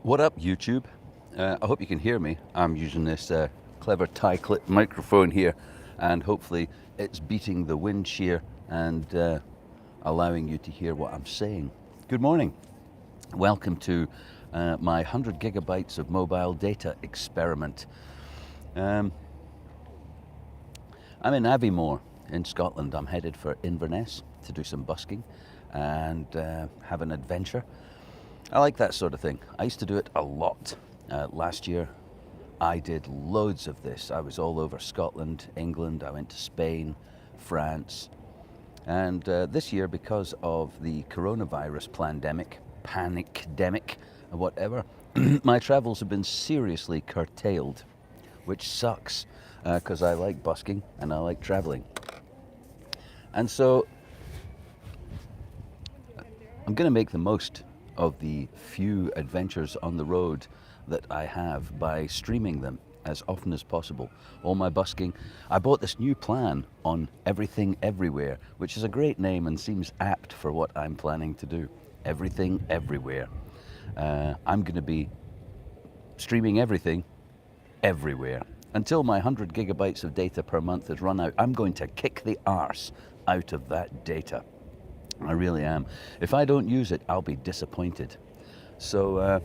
What up, YouTube? I hope you can hear me. I'm using this clever tie-clip microphone here, and hopefully it's beating the wind shear and allowing you to hear what I'm saying. Good morning. Welcome to my 100 gigabytes of mobile data experiment. I'm in Aviemore in Scotland. I'm headed for Inverness to do some busking and have an adventure. I like that sort of thing. I used to do it a lot. Last year, I did loads of this. I was all over Scotland, England. I went to Spain, France. And this year, because of the coronavirus panicdemic, or whatever, my travels have been seriously curtailed, which sucks because I like busking and I like traveling. And so I'm going to make the most of the few adventures on the road that I have by streaming them as often as possible. All my busking. I bought this new plan on Everything Everywhere, which is a great name and seems apt for what I'm planning to do. Everything Everywhere. I'm going to be streaming everything everywhere. Until my 100 gigabytes of data per month has run out, I'm going to kick the arse out of that data. I really am. If I don't use it, I'll be disappointed. So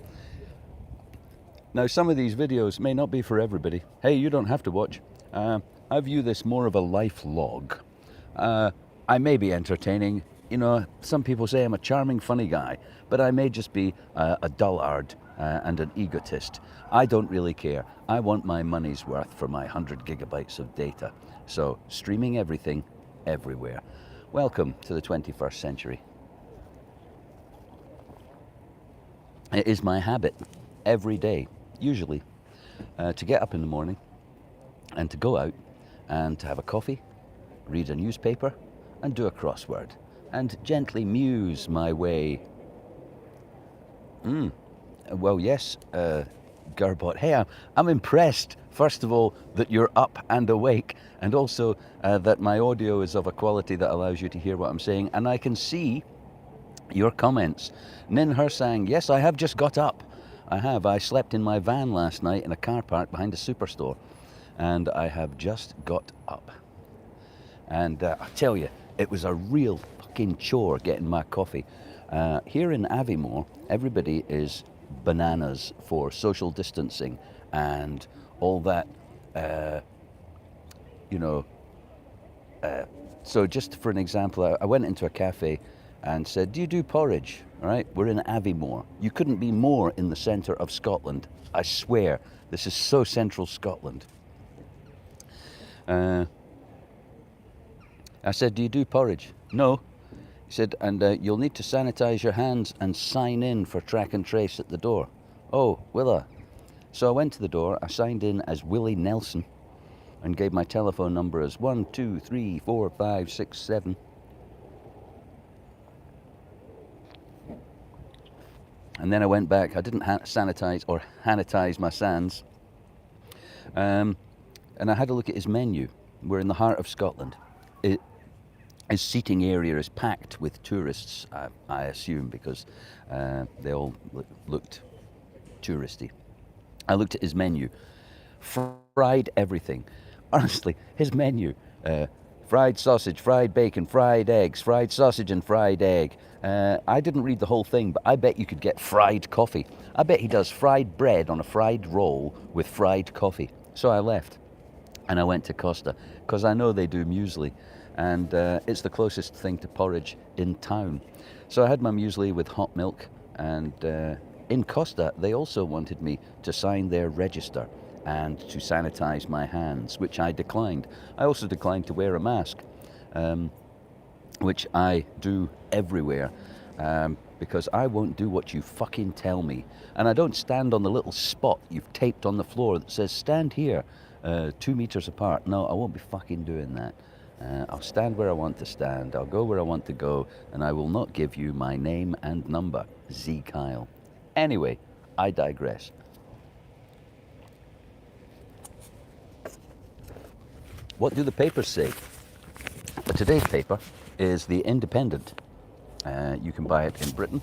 now some of these videos may not be for everybody. Hey, you don't have to watch. I view this more of a life log. I may be entertaining. You know, some people say I'm a charming, funny guy, but I may just be a dullard and an egotist. I don't really care. I want my money's worth for my 100 gigabytes of data. So streaming everything, everywhere. Welcome to the 21st century. It is my habit every day, usually, to get up in the morning and to go out and to have a coffee, read a newspaper, and do a crossword, and gently muse my way. Well, yes, Gerbot. Hey, I'm impressed, first of all, that you're up and awake, and also that my audio is of a quality that allows you to hear what I'm saying, and I can see your comments. Nin Hersang, yes, I have just got up. I have. I slept in my van last night in a car park behind a superstore, and I have just got up. And I tell you, it was a real fucking chore getting my coffee. Here in Aviemore, everybody is bananas for social distancing and all that, so just for an example, I went into a cafe and said, do you do porridge? All right, we're in Aviemore. You couldn't be more in the centre of Scotland. I swear, this is so central Scotland. I said, do you do porridge? No. He said, and you'll need to sanitize your hands and sign in for track and trace at the door. Oh, will I? So I went to the door, I signed in as Willie Nelson and gave my telephone number as 1, 2, 3, 4, 5, 6, 7. And then I went back. I didn't sanitize or sanitize my sands. And I had a look at his menu. We're in the heart of Scotland. His seating area is packed with tourists, I assume, because they all looked touristy. I looked at his menu. Fried everything. Honestly, his menu. Fried sausage, fried bacon, fried eggs, fried sausage and fried egg. I didn't read the whole thing, but I bet you could get fried coffee. I bet he does fried bread on a fried roll with fried coffee. So I left and I went to Costa because I know they do muesli, and it's the closest thing to porridge in town. So I had my muesli with hot milk, and in Costa they also wanted me to sign their register and to sanitize my hands, which I declined. I also declined to wear a mask, which I do everywhere, because I won't do what you fucking tell me. And I don't stand on the little spot you've taped on the floor that says, stand here, 2 meters apart. No, I won't be fucking doing that. I'll stand where I want to stand, I'll go where I want to go, and I will not give you my name and number, Z Kyle. Anyway, I digress. What do the papers say? Today's paper is The Independent. You can buy it in Britain,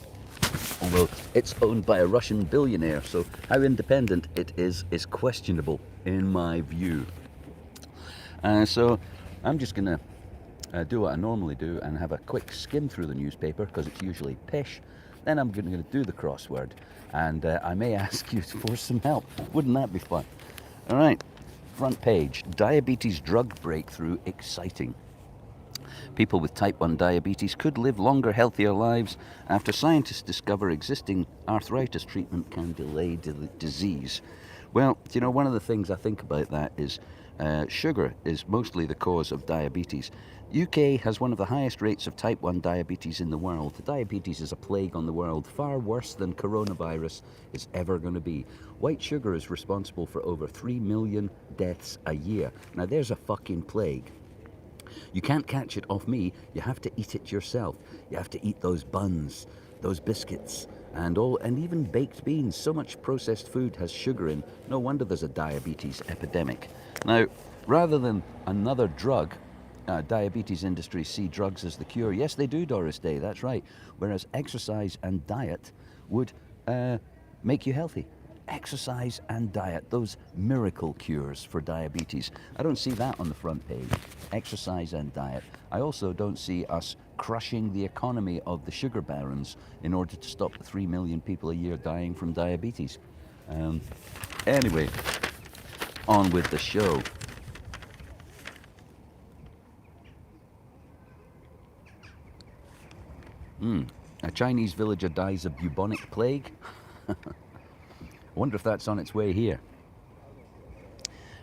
although it's owned by a Russian billionaire, so how independent it is questionable in my view. So I'm just going to do what I normally do and have a quick skim through the newspaper, because it's usually pish. Then I'm going to do the crossword, and I may ask you for some help. Wouldn't that be fun? All right, front page, diabetes drug breakthrough exciting. People with type 1 diabetes could live longer, healthier lives after scientists discover existing arthritis treatment can delay disease. Well, you know, one of the things I think about that is sugar is mostly the cause of diabetes. UK has one of the highest rates of type 1 diabetes in the world. Diabetes is a plague on the world, far worse than coronavirus is ever going to be. White sugar is responsible for over 3 million deaths a year. Now there's a fucking plague. You can't catch it off me, you have to eat it yourself. You have to eat those buns, those biscuits, and even baked beans. So much processed food has sugar in. No wonder there's a diabetes epidemic. Now, rather than another drug, diabetes industry see drugs as the cure. Yes, they do, Doris Day, that's right. Whereas exercise and diet would make you healthy. Exercise and diet, those miracle cures for diabetes. I don't see that on the front page. Exercise and diet. I also don't see us crushing the economy of the sugar barons in order to stop the 3 million people a year dying from diabetes. Anyway, on with the show. A Chinese villager dies of bubonic plague. I wonder if that's on its way here.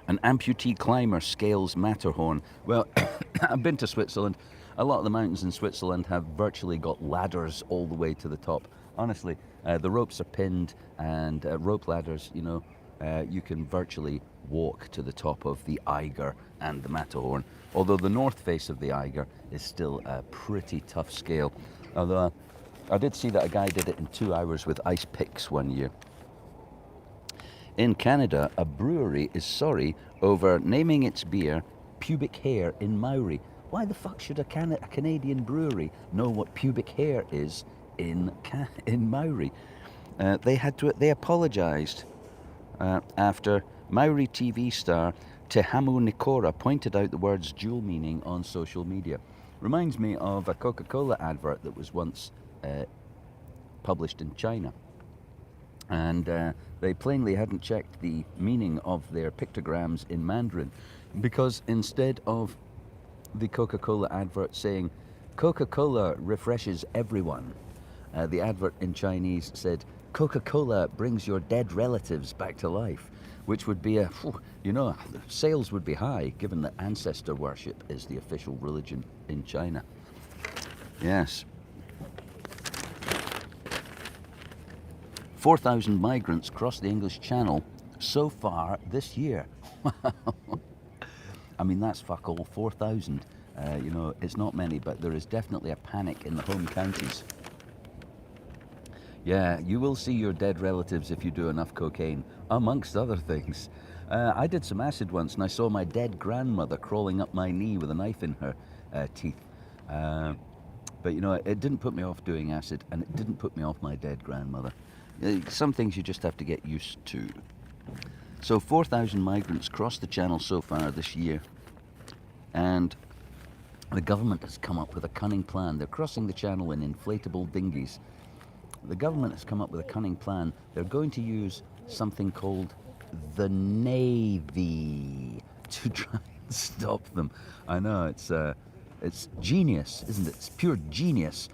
An amputee climber scales Matterhorn. Well, I've been to Switzerland. A lot of the mountains in Switzerland have virtually got ladders all the way to the top. Honestly, the ropes are pinned, and rope ladders, you know, you can virtually walk to the top of the Eiger and the Matterhorn. Although the north face of the Eiger is still a pretty tough scale. Although I did see that a guy did it in 2 hours with ice picks one year. In Canada, a brewery is sorry over naming its beer Pubic Hair in Maori. Why the fuck should a Canadian brewery know what pubic hair is in Maori? They apologised after Maori TV star Te Hamu Nikora pointed out the word's dual meaning on social media. Reminds me of a Coca-Cola advert that was once published in China. And they plainly hadn't checked the meaning of their pictograms in Mandarin, because instead of the Coca-Cola advert saying, Coca-Cola refreshes everyone, the advert in Chinese said, Coca-Cola brings your dead relatives back to life, which would be sales would be high, given that ancestor worship is the official religion in China. Yes. 4,000 migrants crossed the English Channel so far this year. I mean, that's fuck all, 4,000. It's not many, but there is definitely a panic in the home counties. Yeah, you will see your dead relatives if you do enough cocaine, amongst other things. I did some acid once, and I saw my dead grandmother crawling up my knee with a knife in her teeth. But, it didn't put me off doing acid, and it didn't put me off my dead grandmother. Some things you just have to get used to. So 4,000 migrants crossed the Channel so far this year, and the government has come up with a cunning plan. They're crossing the Channel in inflatable dinghies. The government has come up with a cunning plan. They're going to use something called the Navy to try and stop them. I know, it's genius, isn't it? It's pure genius.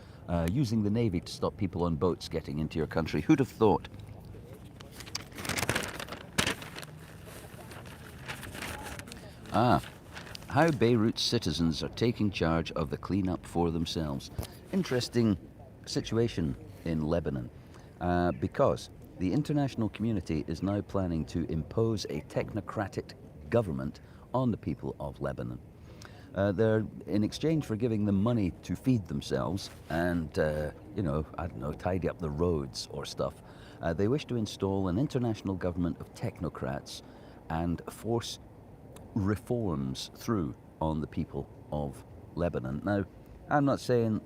Using the Navy to stop people on boats getting into your country. Who'd have thought? How Beirut's citizens are taking charge of the cleanup for themselves. Interesting situation in Lebanon, because the international community is now planning to impose a technocratic government on the people of Lebanon. They're in exchange for giving them money to feed themselves and, tidy up the roads or stuff. They wish to install an international government of technocrats and force reforms through on the people of Lebanon. Now, I'm not saying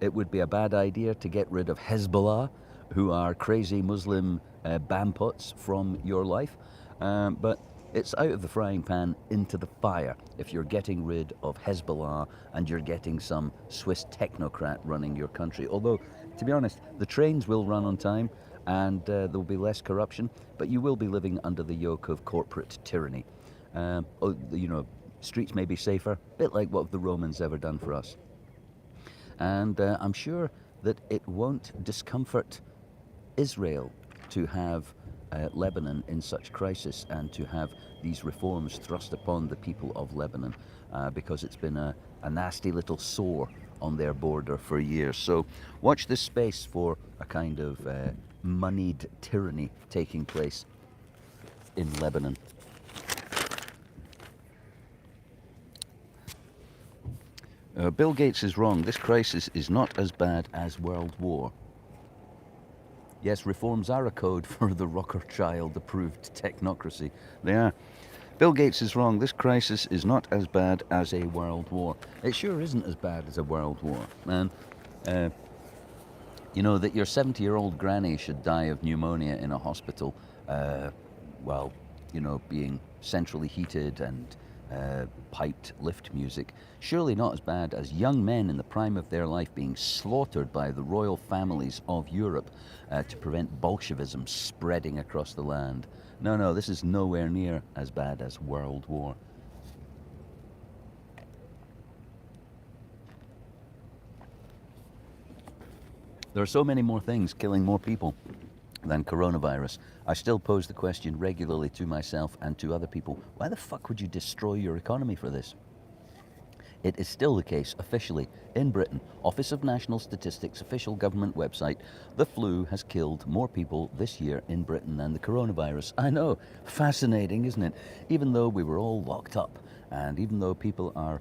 it would be a bad idea to get rid of Hezbollah who are crazy Muslim bamputs from your life. But it's out of the frying pan into the fire if you're getting rid of Hezbollah and you're getting some Swiss technocrat running your country. Although, to be honest, the trains will run on time and there will be less corruption, but you will be living under the yoke of corporate tyranny. Streets may be safer, a bit like what have the Romans ever done for us. And I'm sure that it won't discomfort Israel to have Lebanon in such crisis and to have these reforms thrust upon the people of Lebanon because it's been a nasty little sore on their border for years. So watch this space for a kind of moneyed tyranny taking place in Lebanon. Bill Gates is wrong. This crisis is not as bad as World War. Yes, reforms are a code for the Rothschild-approved technocracy. They are. Bill Gates is wrong. This crisis is not as bad as a world war. It sure isn't as bad as a world war. And, that your 70-year-old granny should die of pneumonia in a hospital while, being centrally heated and piped lift music. Surely not as bad as young men in the prime of their life being slaughtered by the royal families of Europe to prevent Bolshevism spreading across the land. No, this is nowhere near as bad as World War. There are so many more things killing more people than coronavirus. I still pose the question regularly to myself and to other people, why the fuck would you destroy your economy for this? It is still the case, officially, in Britain, Office of National Statistics official government website, the flu has killed more people this year in Britain than the coronavirus. I know, fascinating, isn't it? Even though we were all locked up, and even though people are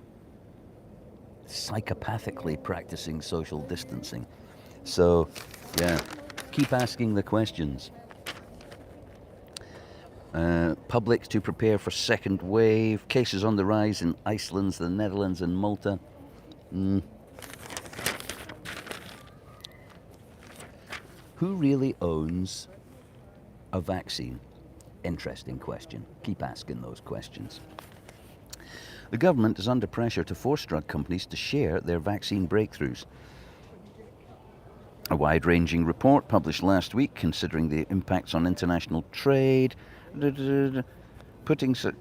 psychopathically practicing social distancing. So, yeah, keep asking the questions. Public to prepare for second wave. Cases on the rise in Iceland, the Netherlands and Malta. Who really owns a vaccine? Interesting question. Keep asking those questions. The government is under pressure to force drug companies to share their vaccine breakthroughs. A wide-ranging report published last week considering the impacts on international trade, to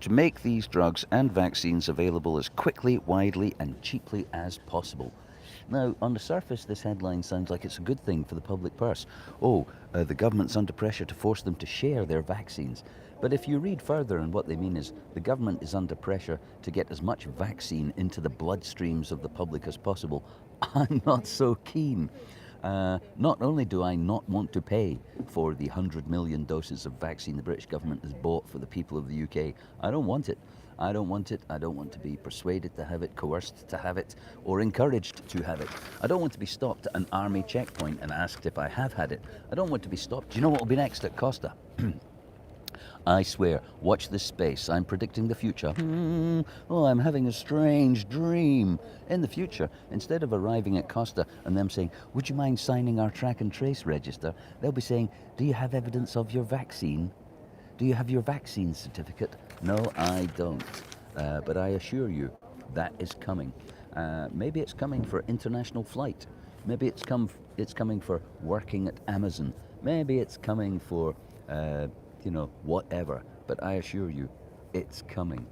make these drugs and vaccines available as quickly, widely and cheaply as possible. Now, on the surface, this headline sounds like it's a good thing for the public purse. The government's under pressure to force them to share their vaccines. But if you read further, and what they mean is the government is under pressure to get as much vaccine into the bloodstreams of the public as possible. I'm not so keen. Not only do I not want to pay for the 100 million doses of vaccine the British government has bought for the people of the UK, I don't want it. I don't want to be persuaded to have it, coerced to have it, or encouraged to have it. I don't want to be stopped at an army checkpoint and asked if I have had it. I don't want to be stopped. Do you know what will be next at Costa? I swear, watch this space. I'm predicting the future. I'm having a strange dream. In the future, instead of arriving at Costa and them saying, would you mind signing our track and trace register, they'll be saying, do you have evidence of your vaccine? Do you have your vaccine certificate? No, I don't. But I assure you, that is coming. Maybe it's coming for international flight. Maybe it's coming for working at Amazon. Maybe it's coming for whatever, but I assure you, it's coming.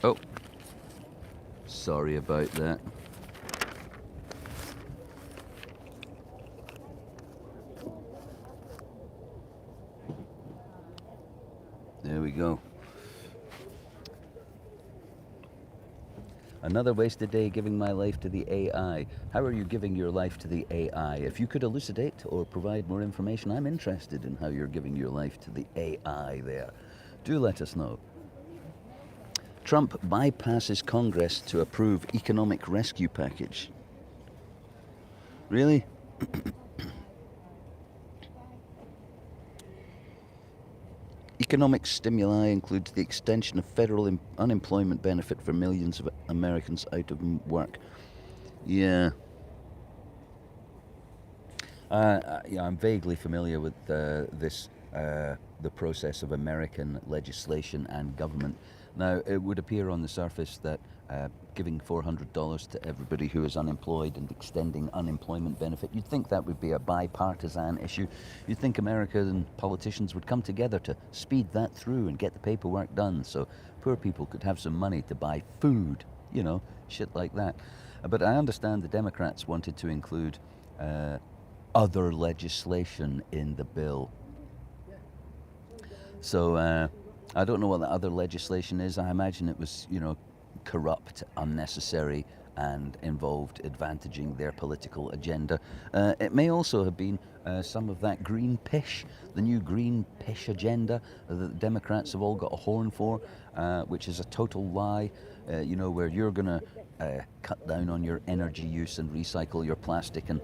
Oh, sorry about that. There we go. Another wasted day giving my life to the AI. How are you giving your life to the AI? If you could elucidate or provide more information, I'm interested in how you're giving your life to the AI there. Do let us know. Trump bypasses Congress to approve economic rescue package. Really? Economic stimuli includes the extension of federal unemployment benefit for millions of Americans out of work. Yeah. Yeah, I'm vaguely familiar with the process of American legislation and government. Now, it would appear on the surface that giving $400 to everybody who is unemployed and extending unemployment benefit, you'd think that would be a bipartisan issue. You'd think American politicians would come together to speed that through and get the paperwork done so poor people could have some money to buy food, shit like that. But I understand the Democrats wanted to include other legislation in the bill. So I don't know what the other legislation is. I imagine it was, corrupt, unnecessary, and involved advantaging their political agenda. It may also have been some of that green pish, the new green pish agenda that the Democrats have all got a horn for, which is a total lie, where you're going to cut down on your energy use and recycle your plastic, and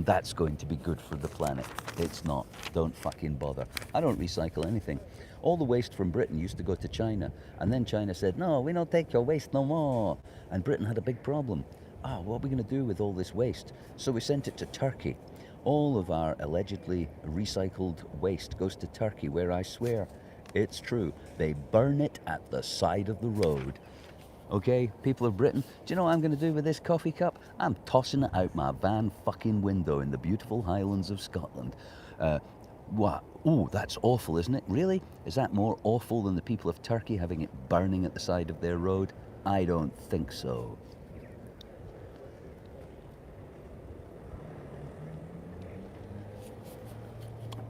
that's going to be good for the planet. It's not. Don't fucking bother. I don't recycle anything. All the waste from Britain used to go to China, and then China said, no, we don't take your waste no more. And Britain had a big problem. What are we going to do with all this waste? So we sent it to Turkey. All of our allegedly recycled waste goes to Turkey, where I swear it's true. They burn it at the side of the road. Okay, people of Britain, do you know what I'm going to do with this coffee cup? I'm tossing it out my van fucking window in the beautiful Highlands of Scotland. What? Ooh, that's awful, isn't it? Really? Is that more awful than the people of Turkey having it burning at the side of their road? I don't think so.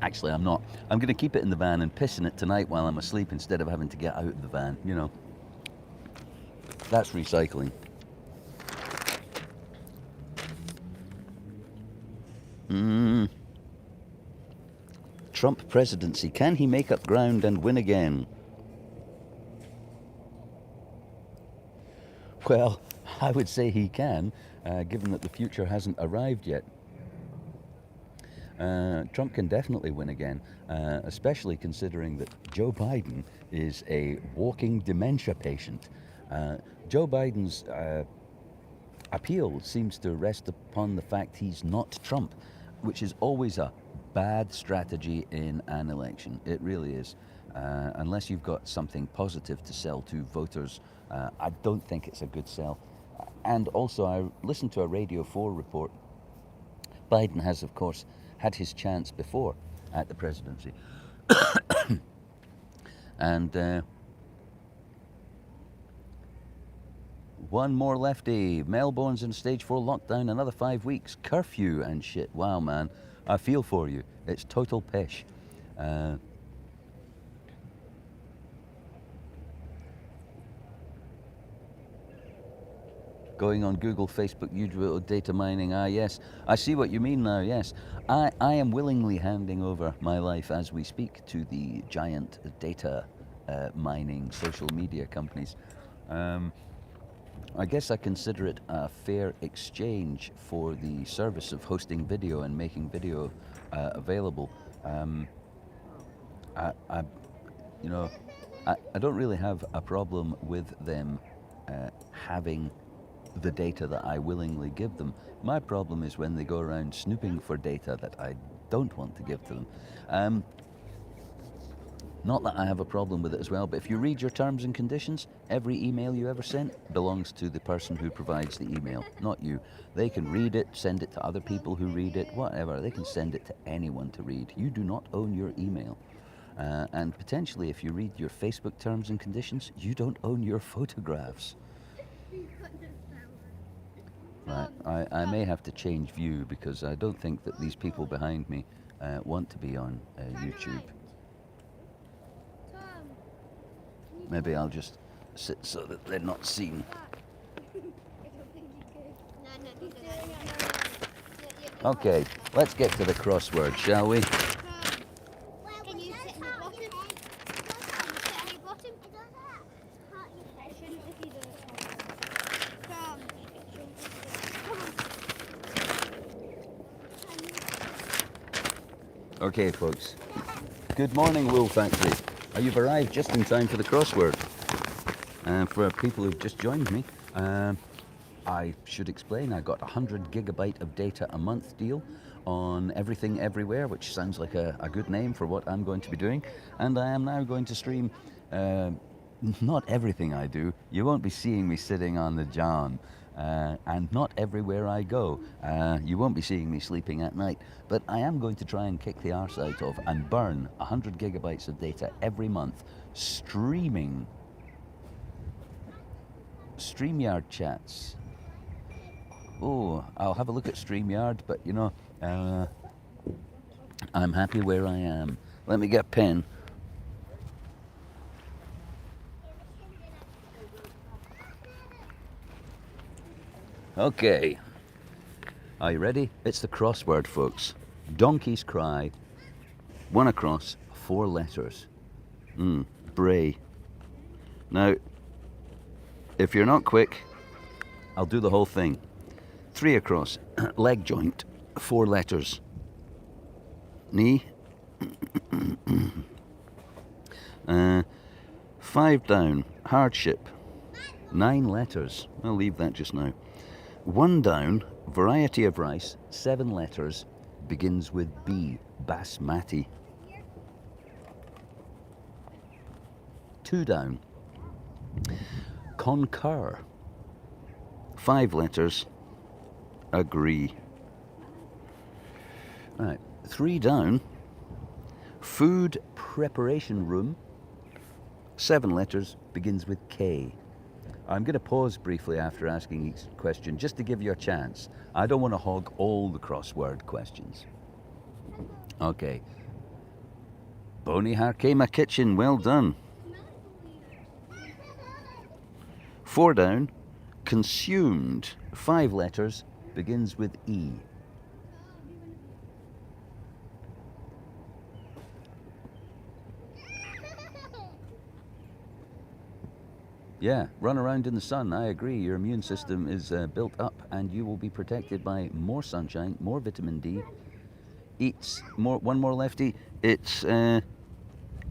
Actually, I'm not. I'm going to keep it in the van and piss in it tonight while I'm asleep instead of having to get out of the van, That's recycling. Trump presidency. Can he make up ground and win again? Well, I would say he can, given that the future hasn't arrived yet. Trump can definitely win again, especially considering that Joe Biden is a walking dementia patient. Joe Biden's appeal seems to rest upon the fact he's not Trump, which is always a bad strategy in an election. It really is. Unless you've got something positive to sell to voters, I don't think it's a good sell. And also, I listened to a Radio 4 report. Biden has, of course, had his chance before at the presidency. And one more lefty. Melbourne's in stage 4 lockdown, another 5 weeks. Curfew and shit. Wow, man. I feel for you. It's total pish. Going on Google, Facebook, YouTube, data mining. Yes. I see what you mean now, yes. I am willingly handing over my life as we speak to the giant data mining social media companies. I guess I consider it a fair exchange for the service of hosting video and making video available. I don't really have a problem with them having the data that I willingly give them. My problem is when they go around snooping for data that I don't want to give to them. Not that I have a problem with it as well, but if you read your terms and conditions, every email you ever sent belongs to the person who provides the email, not you. They can read it, send it to other people who read it, whatever. They can send it to anyone to read. You do not own your email. And potentially, if you read your Facebook terms and conditions, you don't own your photographs. Right, I may have to change view because I don't think that these people behind me want to be on YouTube. Maybe I'll just sit so that they're not seen. Okay, let's get to the crossword, shall we? Can you sit at the bottom? Sit at the bottom? Okay, folks. Good morning, Wool Factory. You've arrived just in time for the crossword. For people who've just joined me, I should explain, I got 100 gigabyte of data a month deal on Everything Everywhere, which sounds like a good name for what I'm going to be doing. And I am now going to stream not everything I do. You won't be seeing me sitting on the John. And not everywhere I go. You won't be seeing me sleeping at night. But I am going to try and kick the arse out of and burn 100 gigabytes of data every month streaming StreamYard chats. Oh, I'll have a look at StreamYard, but you know, I'm happy where I am. Let me get a pen. Okay. Are you ready? It's the crossword, folks. Donkey's cry. 1 across, 4 letters. Bray. Now, if you're not quick, I'll do the whole thing. 3 across, leg joint, 4 letters. Knee. 5 down, hardship, 9 letters. I'll leave that just now. 1 down, variety of rice, 7 letters, begins with B, basmati. 2 down, concur, 5 letters, agree. Right, 3 down, food preparation room, 7 letters, begins with K. I'm going to pause briefly after asking each question just to give you a chance. I don't want to hog all the crossword questions. Okay. Boney Harkema Kitchen, well done. 4 down, consumed, 5 letters, begins with E. Yeah, run around in the sun. I agree. Your immune system is built up and you will be protected by more sunshine, more vitamin D. Eats more. One more lefty. It's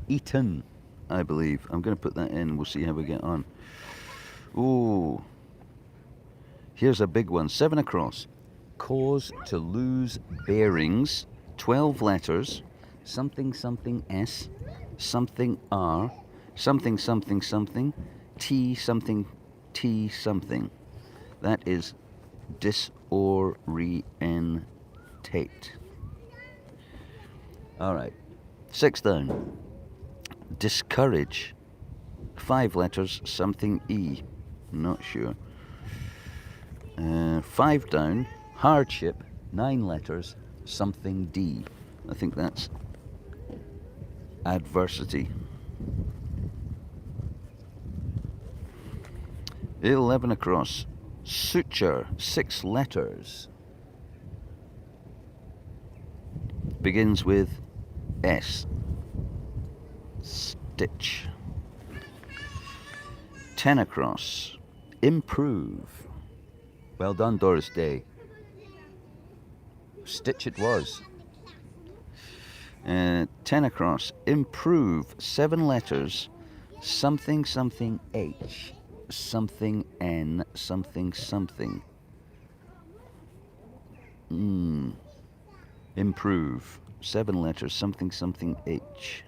eaten, I believe. I'm going to put that in. We'll see how we get on. Ooh. Here's a big one. 7 across. Cause to lose bearings. 12 letters. Something something S. Something R. Something something something. T something T something. That is disorientate. All right. 6 down. Discourage. 5 letters, something E. Not sure. 5 down. Hardship. 9 letters, something D. I think that's adversity. 11 across. Suture, 6 letters. Begins with S. Stitch. 10 across. Improve. Well done, Doris Day. Stitch it was. 10 across. Improve, 7 letters. Something something H. Something N, something something. Improve, 7 letters, something something H.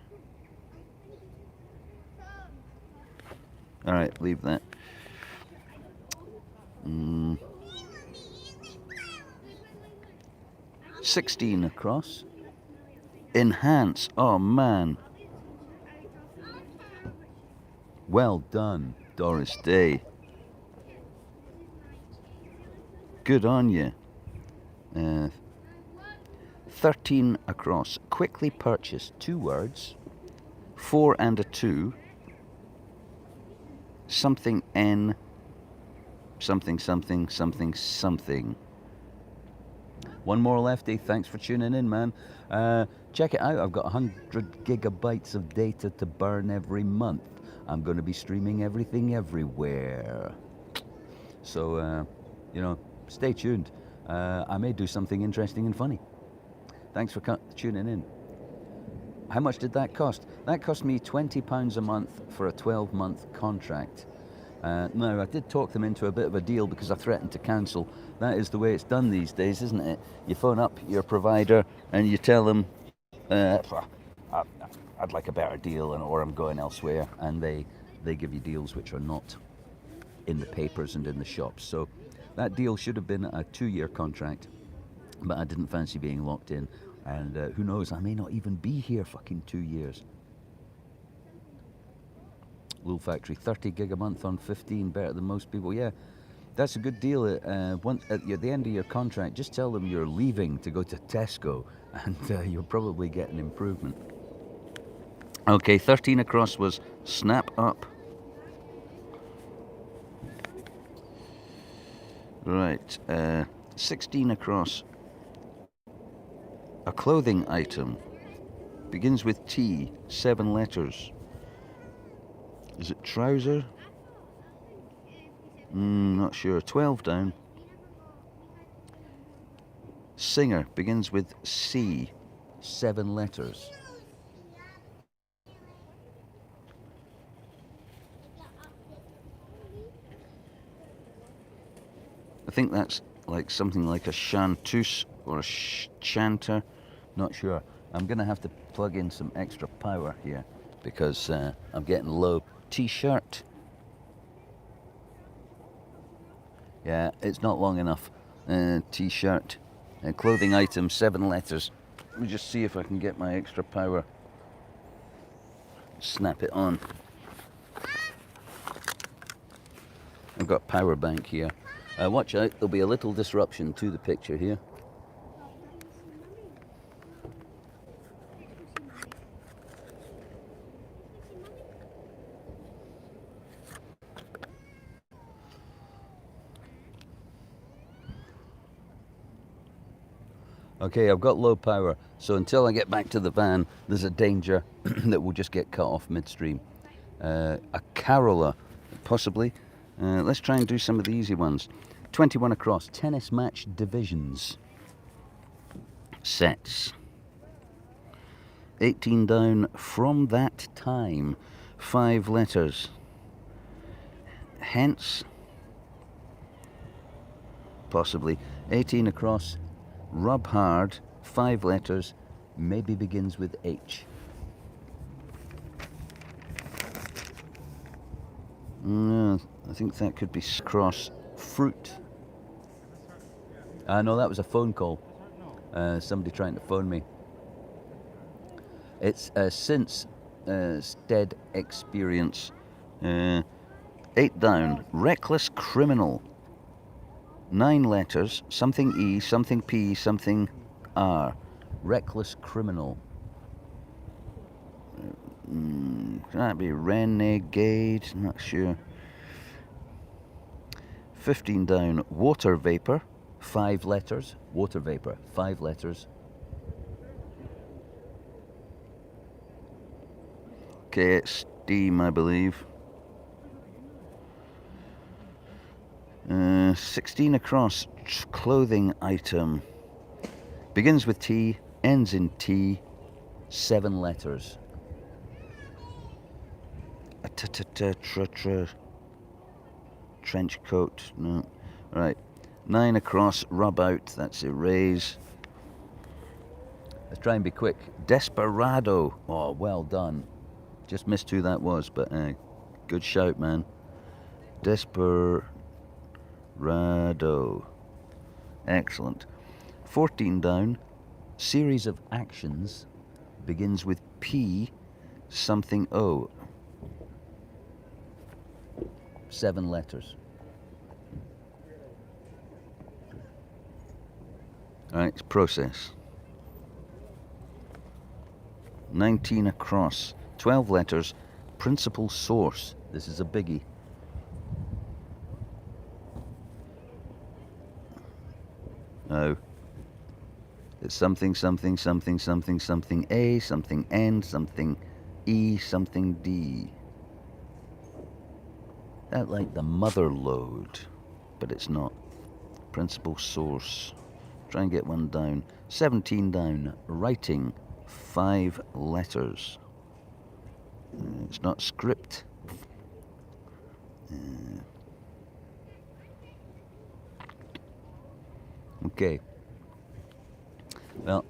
All right, leave that. 16 across. Enhance, oh man. Well done, Doris Day. Good on you. 13 across. Quickly purchase, 2 words. 4 and a 2. Something N. Something something something something. One more lefty. Thanks for tuning in, man. Check it out. I've got 100 gigabytes of data to burn every month. I'm going to be streaming everything everywhere. So, you know, stay tuned. I may do something interesting and funny. Thanks for tuning in. How much did that cost? That cost me £20 a month for a 12-month contract. No, I did talk them into a bit of a deal because I threatened to cancel. That is the way it's done these days, isn't it? You phone up your provider and you tell them, I- I'd like a better deal, or I'm going elsewhere, and they give you deals which are not in the papers and in the shops. So that deal should have been a 2-year contract, but I didn't fancy being locked in, and who knows, I may not even be here fucking 2 years. Lul Factory, 30 gig a month on 15, better than most people. Yeah, that's a good deal. Once at the end of your contract, just tell them you're leaving to go to Tesco, and you'll probably get an improvement. Okay, 13 across was Snap Up. Right, 16 across, a clothing item, begins with T, 7 letters. Is it trouser? Not sure. 12 down. Singer, begins with C, 7 letters. I think that's like something like a chanteuse or a chanter. Not sure. I'm going to have to plug in some extra power here because I'm getting low. T-shirt. Yeah, it's not long enough. T-shirt. Clothing item, 7 letters. Let me just see if I can get my extra power. Snap it on. I've got a power bank here. Watch out, there'll be a little disruption to the picture here. Okay, I've got low power, so until I get back to the van, there's a danger that we'll just get cut off midstream. A caroller, possibly. Let's try and do some of the easy ones. 21 across, tennis match divisions. Sets. 18 down, from that time, 5 letters. Hence, possibly. 18 across, rub hard, 5 letters, maybe begins with H. I think that could be cross. Fruit. No, that was a phone call. Somebody trying to phone me. It's since stead experience. 8 down, reckless criminal. 9 letters, something E, something P, something R. Reckless criminal. Can that be renegade? Not sure. 15 down, water vapor. 5 letters. Water vapor, 5 letters. Okay, it's steam, I believe. 16 across, clothing item. Begins with T, ends in T, 7 letters. Trench coat, no. Right, 9 across, rub out, that's erase. Let's try and be quick. Desperado, oh, well done. Just missed who that was, but good shout, man. Desperado. Excellent. 14 down, series of actions, begins with P, something O. 7 letters. Alright, it's process. 19 across, 12 letters, principal source. This is a biggie. No. It's something, something, something, something, something A, something N, something E, something D. That like the mother load, but it's not. Principal source. Try and get one down. 17 down. Writing. 5 letters. It's not script. Okay. Well,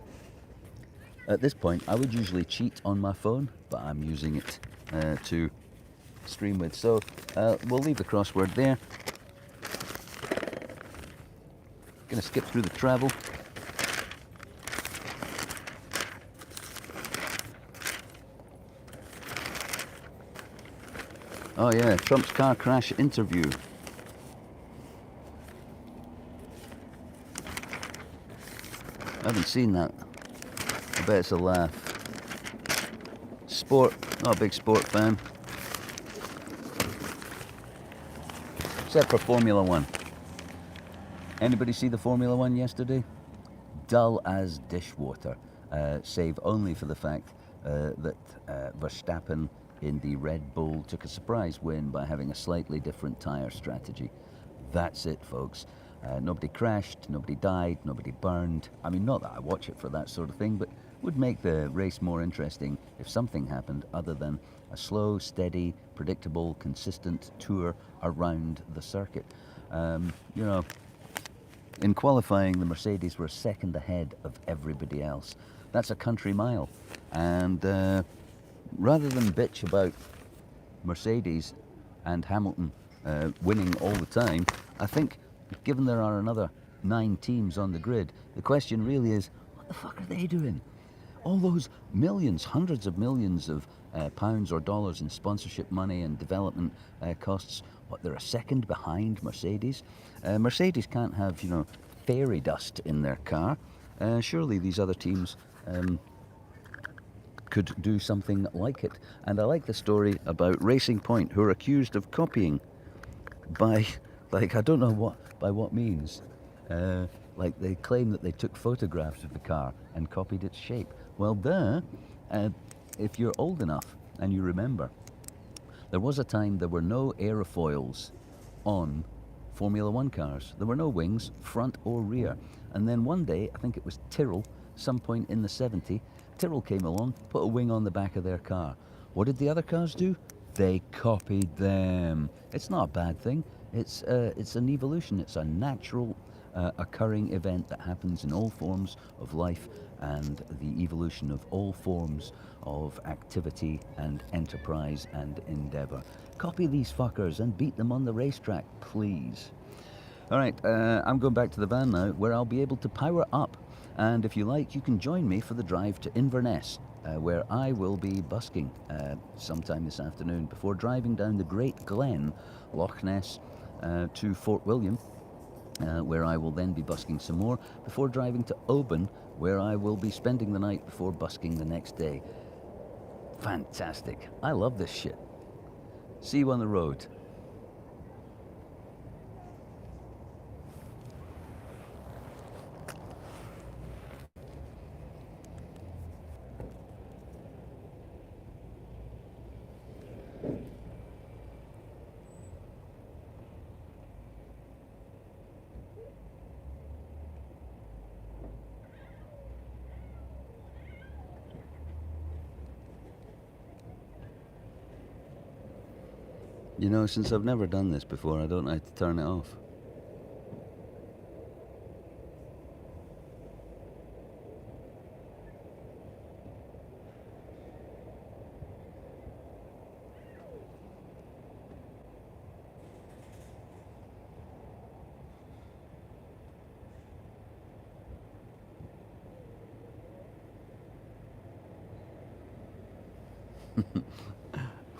at this point, I would usually cheat on my phone, but I'm using it to stream with. So we'll leave the crossword there. Gonna skip through the travel. Oh yeah, Trump's car crash interview. I haven't seen that. I bet it's a laugh. Sport, not a big sport fan. Except for Formula One. Anybody see the Formula One yesterday? Dull as dishwater, save only for the fact that Verstappen in the Red Bull took a surprise win by having a slightly different tyre strategy. That's it, folks. Nobody crashed, nobody died, nobody burned. I mean, not that I watch it for that sort of thing, but would make the race more interesting if something happened other than a slow, steady, predictable, consistent tour around the circuit. You know, in qualifying, the Mercedes were a second ahead of everybody else. That's a country mile. And rather than bitch about Mercedes and Hamilton winning all the time, I think, given there are another 9 teams on the grid, the question really is, what the fuck are they doing? All those millions, hundreds of millions of pounds or dollars in sponsorship money and development costs, what, they're a second behind Mercedes? Mercedes can't have, you know, fairy dust in their car. Surely these other teams could do something like it. And I like the story about Racing Point, who are accused of copying by, like, I don't know what, by what means. Like, they claim that they took photographs of the car and copied its shape. Well, if you're old enough and you remember, there was a time there were no aerofoils on Formula One cars. There were no wings, front or rear. And then one day, I think it was Tyrrell, some point in the 70s, Tyrrell came along, put a wing on the back of their car. What did the other cars do? They copied them. It's not a bad thing. It's an evolution. It's a natural occurring event that happens in all forms of life and the evolution of all forms of activity and enterprise and endeavour. Copy these fuckers and beat them on the racetrack, please. All right, I'm going back to the van now, where I'll be able to power up. And if you like, you can join me for the drive to Inverness, where I will be busking sometime this afternoon before driving down the Great Glen, Loch Ness, to Fort William, where I will then be busking some more, before driving to Oban, where I will be spending the night before busking the next day. Fantastic. I love this shit. See you on the road. You know, since I've never done this before, I don't know how to turn it off.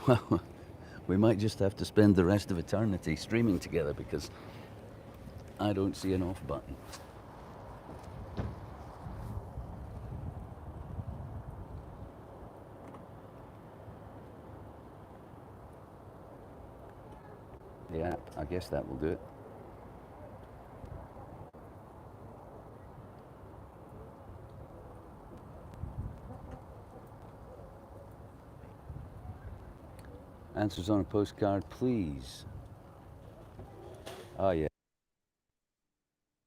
Well, we might just have to spend the rest of eternity streaming together because I don't see an off button. The app, I guess that will do it. Answers on a postcard, please. Oh, yeah.